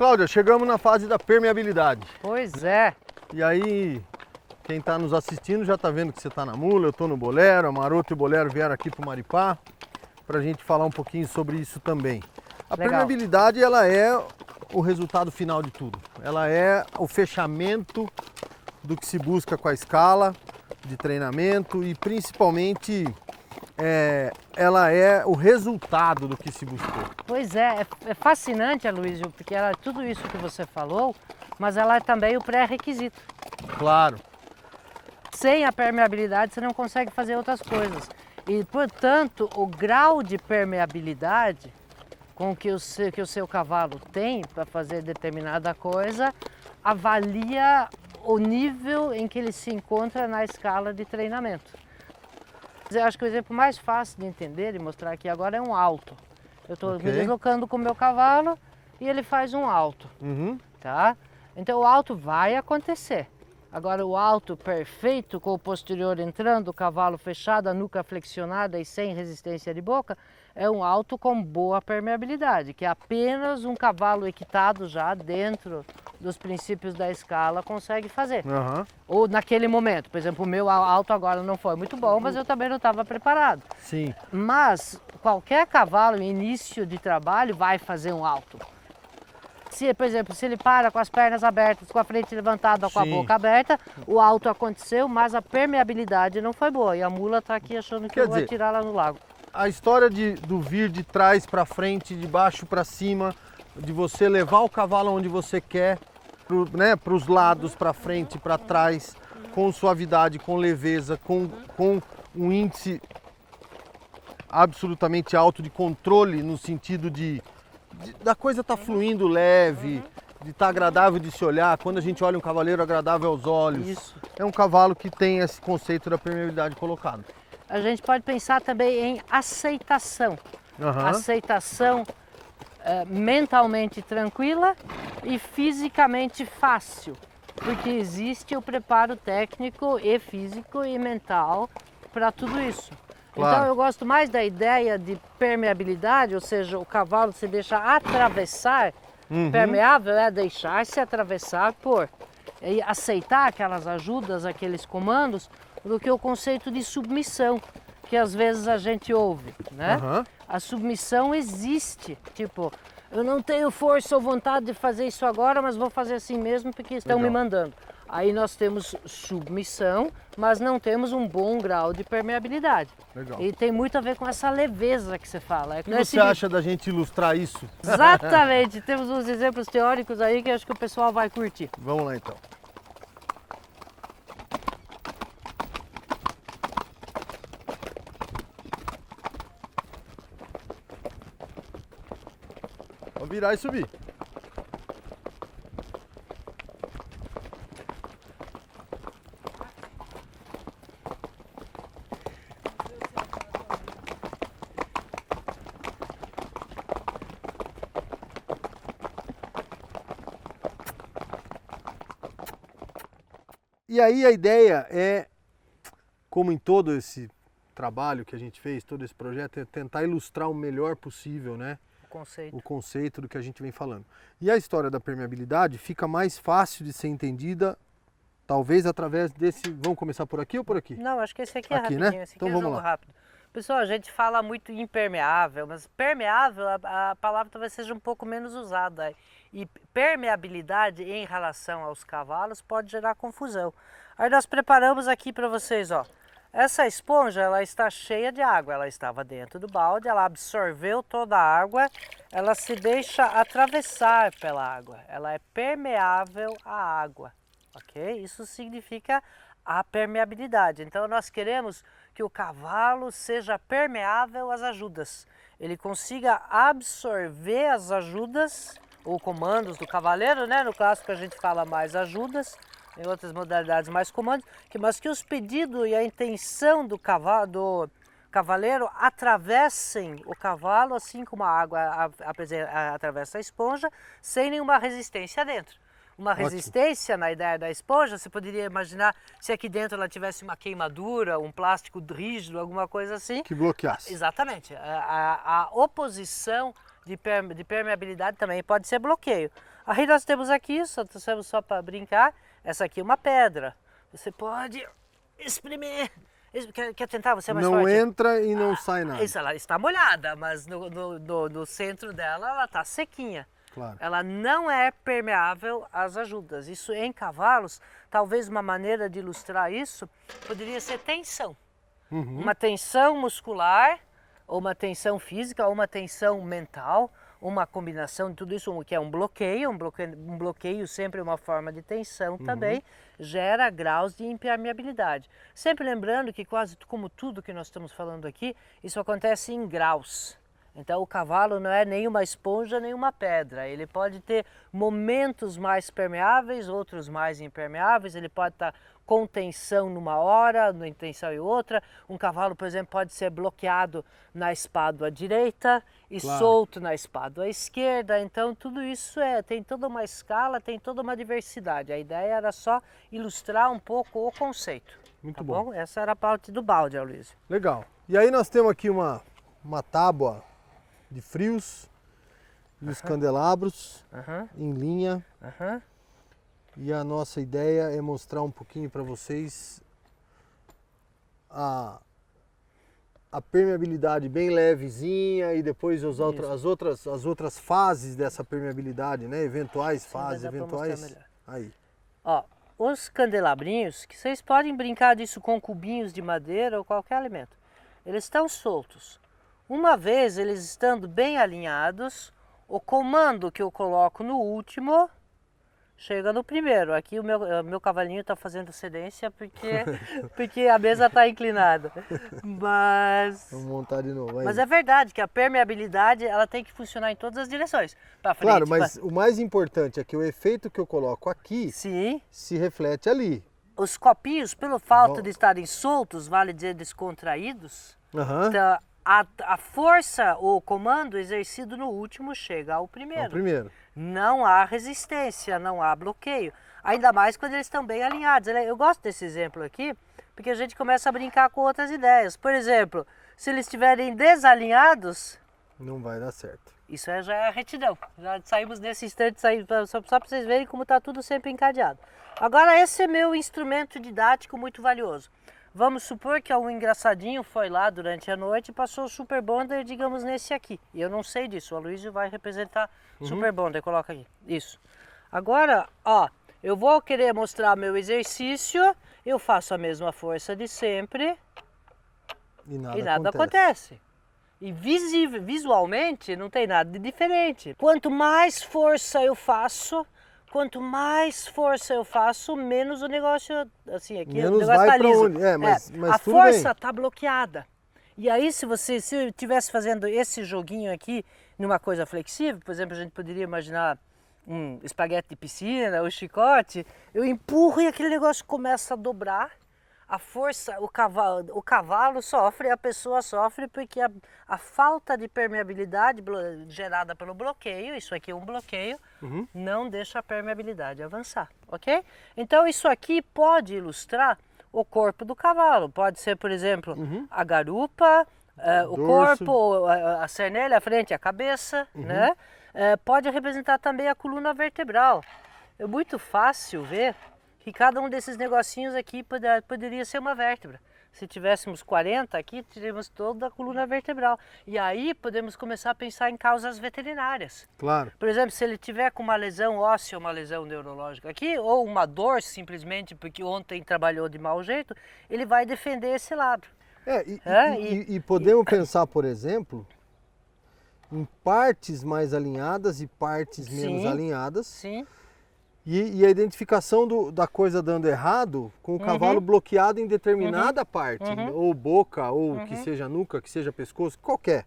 Cláudia, chegamos na fase da permeabilidade. Pois é. E aí, quem está nos assistindo já está vendo que você está na mula, eu estou no Bolero, a Maroto e o Bolero vieram aqui para o Maripá para a gente falar um pouquinho sobre isso também. A Legal. permeabilidade, ela é o resultado final de tudo. Ela é o fechamento do que se busca com a escala de treinamento e principalmente ela é o resultado do que se buscou. Pois é fascinante, Aloysio, porque ela é tudo isso que você falou, mas ela é também o pré-requisito. Claro. Sem a permeabilidade você não consegue fazer outras coisas. E, portanto, o grau de permeabilidade com que o seu cavalo tem para fazer determinada coisa avalia o nível em que ele se encontra na escala de treinamento. Eu acho que o exemplo mais fácil de entender e mostrar aqui agora é um alto. Eu estou me deslocando com o meu cavalo e ele faz um alto, tá? Então o alto vai acontecer. Agora o alto perfeito, com o posterior entrando, o cavalo fechado, a nuca flexionada e sem resistência de boca, é um alto com boa permeabilidade, que é apenas um cavalo equitado já dentro dos princípios da escala consegue fazer. Ou naquele momento, por exemplo, o meu alto agora não foi muito bom, mas eu também não estava preparado. Sim. Mas qualquer cavalo em início de trabalho vai fazer um alto. Se, por exemplo, se ele para com as pernas abertas, com a frente levantada, com a boca aberta, o alto aconteceu, mas a permeabilidade não foi boa. E a mula está aqui achando que eu vou atirar lá no lago. A história do vir de trás para frente, de baixo para cima, de você levar o cavalo onde você quer, para os lados, para frente, para trás, com suavidade, com leveza, com um índice absolutamente alto de controle, no sentido da coisa estar fluindo leve, de estar agradável de se olhar. Quando a gente olha um cavaleiro agradável aos olhos, Isso. É um cavalo que tem esse conceito da permeabilidade colocado. A gente pode pensar também em aceitação. Aceitação mentalmente tranquila e fisicamente fácil, porque existe o preparo técnico e físico e mental para tudo isso. Claro. Então eu gosto mais da ideia de permeabilidade, ou seja, o cavalo se deixa atravessar. Permeável é deixar-se atravessar por e aceitar aquelas ajudas, aqueles comandos, do que o conceito de submissão, que às vezes a gente ouve, né? A submissão existe, tipo, eu não tenho força ou vontade de fazer isso agora, mas vou fazer assim mesmo porque estão me mandando. Aí nós temos submissão, mas não temos um bom grau de permeabilidade. Legal. E tem muito a ver com essa leveza que você fala. O que você acha da gente ilustrar isso? Exatamente, temos uns exemplos teóricos aí que acho que o pessoal vai curtir. Vamos lá então. Vou virar e subir. E aí a ideia é, como em todo esse trabalho que a gente fez, todo esse projeto, é tentar ilustrar o melhor possível, né? O conceito do que a gente vem falando. E a história da permeabilidade fica mais fácil de ser entendida, talvez através desse... Vamos começar por aqui ou por aqui? Não, acho que esse aqui é aqui, rapidinho, né? esse aqui Então é vamos jogo lá. rápido. Pessoal, a gente fala muito impermeável, mas permeável, a palavra talvez seja um pouco menos usada. E permeabilidade em relação aos cavalos pode gerar confusão. Aí nós preparamos aqui para vocês, ó. Essa esponja, ela está cheia de água, ela estava dentro do balde, ela absorveu toda a água, ela se deixa atravessar pela água, ela é permeável à água, ok? Isso significa a permeabilidade. Então nós queremos que o cavalo seja permeável às ajudas, ele consiga absorver as ajudas ou comandos do cavaleiro, né? No clássico a gente fala mais ajudas, em outras modalidades mais comandos, mas que os pedidos e a intenção do cavaleiro atravessem o cavalo, assim como a água atravessa a esponja, sem nenhuma resistência dentro. Uma resistência na ideia da esponja, você poderia imaginar se aqui dentro ela tivesse uma queimadura, um plástico rígido, alguma coisa assim. Que bloqueasse. Exatamente. A oposição de permeabilidade também pode ser bloqueio. Aí nós temos aqui, só para brincar, essa aqui é uma pedra. Você pode espremer. Quer tentar? Você é mais não forte? Não entra e não sai nada. Isso, ela está molhada, mas no centro dela ela está sequinha. Claro. Ela não é permeável às ajudas. Isso em cavalos, talvez uma maneira de ilustrar isso poderia ser tensão. Uma tensão muscular, ou uma tensão física, ou uma tensão mental, uma combinação de tudo isso, que é um bloqueio sempre é uma forma de tensão também, gera graus de impermeabilidade. Sempre lembrando que quase como tudo que nós estamos falando aqui, isso acontece em graus. Então o cavalo não é nem uma esponja nem uma pedra, ele pode ter momentos mais permeáveis, outros mais impermeáveis, ele pode estar com tensão numa hora, em tensão em outra. Um cavalo, por exemplo, pode ser bloqueado na espádua direita e solto na espádua esquerda. Então tudo isso tem toda uma escala, tem toda uma diversidade. A ideia era só ilustrar um pouco o conceito. Muito bom. Essa era a parte do balde, Aloysio. Legal. E aí nós temos aqui uma tábua de frios e os candelabros em linha. E a nossa ideia é mostrar um pouquinho para vocês a permeabilidade bem levezinha e depois as outras fases dessa permeabilidade, né? Eventuais fases, eventuais. Aí. Ó, os candelabrinhos, que vocês podem brincar disso com cubinhos de madeira ou qualquer alimento, eles estão soltos. Uma vez eles estando bem alinhados, o comando que eu coloco no último chega no primeiro. Aqui o meu cavalinho está fazendo cedência porque a mesa está inclinada. Mas... Vamos montar de novo. Aí. Mas é verdade que a permeabilidade ela tem que funcionar em todas as direções. Pra frente, claro, mas o mais importante é que o efeito que eu coloco aqui se reflete ali. Os copinhos, pelo fato de estarem soltos, vale dizer descontraídos, então, a força, o comando exercido no último chega ao primeiro. Não há resistência, não há bloqueio. Ainda mais quando eles estão bem alinhados. Eu gosto desse exemplo aqui, porque a gente começa a brincar com outras ideias. Por exemplo, se eles estiverem desalinhados... Não vai dar certo. Isso já é retidão. Já saímos nesse instante, só para vocês verem como está tudo sempre encadeado. Agora esse é meu instrumento didático muito valioso. Vamos supor que um engraçadinho foi lá durante a noite e passou o Super Bonder, digamos, nesse aqui. E eu não sei disso, o Aloysio vai representar Super Bonder, coloca aqui. Isso. Agora, ó, eu vou querer mostrar meu exercício, eu faço a mesma força de sempre e nada acontece. E visualmente não tem nada de diferente. Quanto mais força eu faço, menos o negócio, assim, aqui menos o negócio vai tá liso. Onde? Mas a força está bloqueada. E aí se eu estivesse fazendo esse joguinho aqui numa coisa flexível, por exemplo, a gente poderia imaginar um espaguete de piscina, o chicote, eu empurro e aquele negócio começa a dobrar. A força, o cavalo sofre, a pessoa sofre porque a falta de permeabilidade gerada pelo bloqueio, isso aqui é um bloqueio, não deixa a permeabilidade avançar, ok? Então isso aqui pode ilustrar o corpo do cavalo, pode ser, por exemplo, a garupa, o corpo, a cernelha, a frente, a cabeça, né? Pode representar também a coluna vertebral. É muito fácil ver que cada um desses negocinhos aqui poderia ser uma vértebra. Se tivéssemos 40 aqui, teríamos toda a coluna vertebral. E aí podemos começar a pensar em causas veterinárias. Claro. Por exemplo, se ele tiver com uma lesão óssea, uma lesão neurológica aqui, ou uma dor simplesmente porque ontem trabalhou de mau jeito, ele vai defender esse lado. E podemos pensar, por exemplo, em partes mais alinhadas e partes menos alinhadas. Sim. E a identificação da coisa dando errado com o cavalo bloqueado em determinada parte, ou boca, ou que seja nuca, que seja pescoço, qualquer.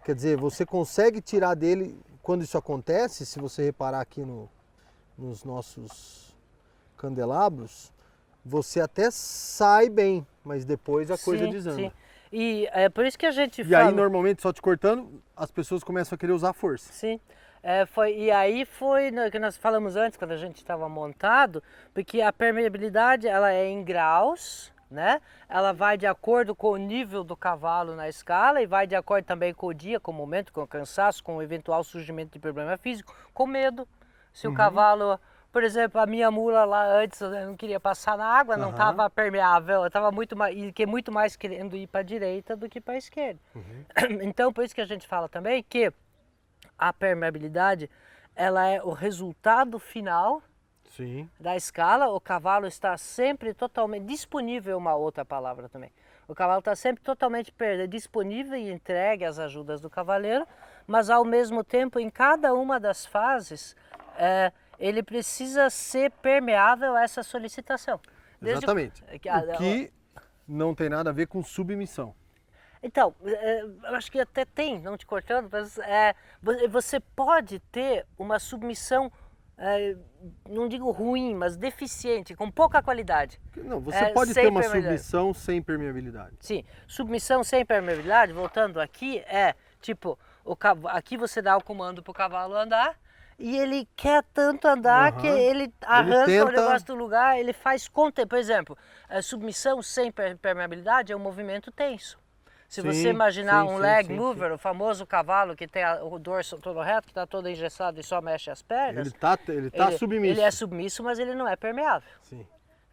Quer dizer, você consegue tirar dele, quando isso acontece, se você reparar aqui nos nossos candelabros, você até sai bem, mas depois a coisa desanda. Sim. E é por isso que a gente fala... E aí, normalmente, só te cortando, as pessoas começam a querer usar força. Sim. E aí foi o que nós falamos antes, quando a gente estava montado, porque a permeabilidade ela é em graus, né? Ela vai de acordo com o nível do cavalo na escala e vai de acordo também com o dia, com o momento, com o cansaço, com o eventual surgimento de problema físico, com medo. Se o cavalo, por exemplo, a minha mula lá antes eu não queria passar na água, não estava permeável, eu estava muito mais querendo ir para a direita do que para a esquerda. Então, por isso que a gente fala também que a permeabilidade, ela é o resultado final da escala. O cavalo está sempre totalmente disponível, uma outra palavra também. O cavalo está sempre totalmente disponível e entregue às ajudas do cavaleiro, mas ao mesmo tempo, em cada uma das fases, ele precisa ser permeável a essa solicitação. Exatamente. O que não tem nada a ver com submissão. Então, eu acho que até tem, não te cortando, mas você pode ter uma submissão, não digo ruim, mas deficiente, com pouca qualidade. Não, você pode ter uma submissão sem permeabilidade. Sim, submissão sem permeabilidade, voltando aqui, tipo, aqui você dá o comando para o cavalo andar, e ele quer tanto andar que ele arranca o negócio do lugar, ele faz conta. Por exemplo, a submissão sem permeabilidade é um movimento tenso. Se você imaginar um leg mover, o famoso cavalo que tem o dorso todo reto, que está todo engessado e só mexe as pernas. Ele tá submisso. Ele é submisso, mas ele não é permeável. Sim.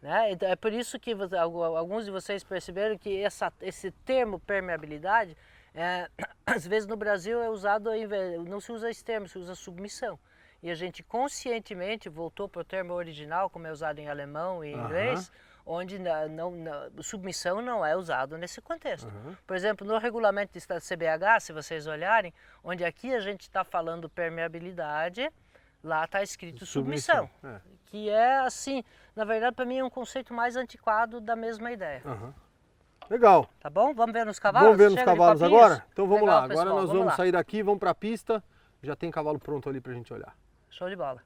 Né? Então, é por isso que alguns de vocês perceberam que esse termo permeabilidade, às vezes no Brasil é usado, não se usa esse termo, se usa submissão. E a gente conscientemente voltou para o termo original, como é usado em alemão e inglês, onde submissão não é usado nesse contexto. Por exemplo, no regulamento da CBH, se vocês olharem, onde aqui a gente está falando permeabilidade, lá está escrito submissão. Que é assim, na verdade para mim é um conceito mais antiquado da mesma ideia. Legal. Tá bom? Vamos ver nos cavalos? Vamos ver nos cavalos agora? Então vamos Legal, lá, pessoal, agora nós vamos sair daqui, vamos para a pista, já tem cavalo pronto ali para a gente olhar. Show de bola.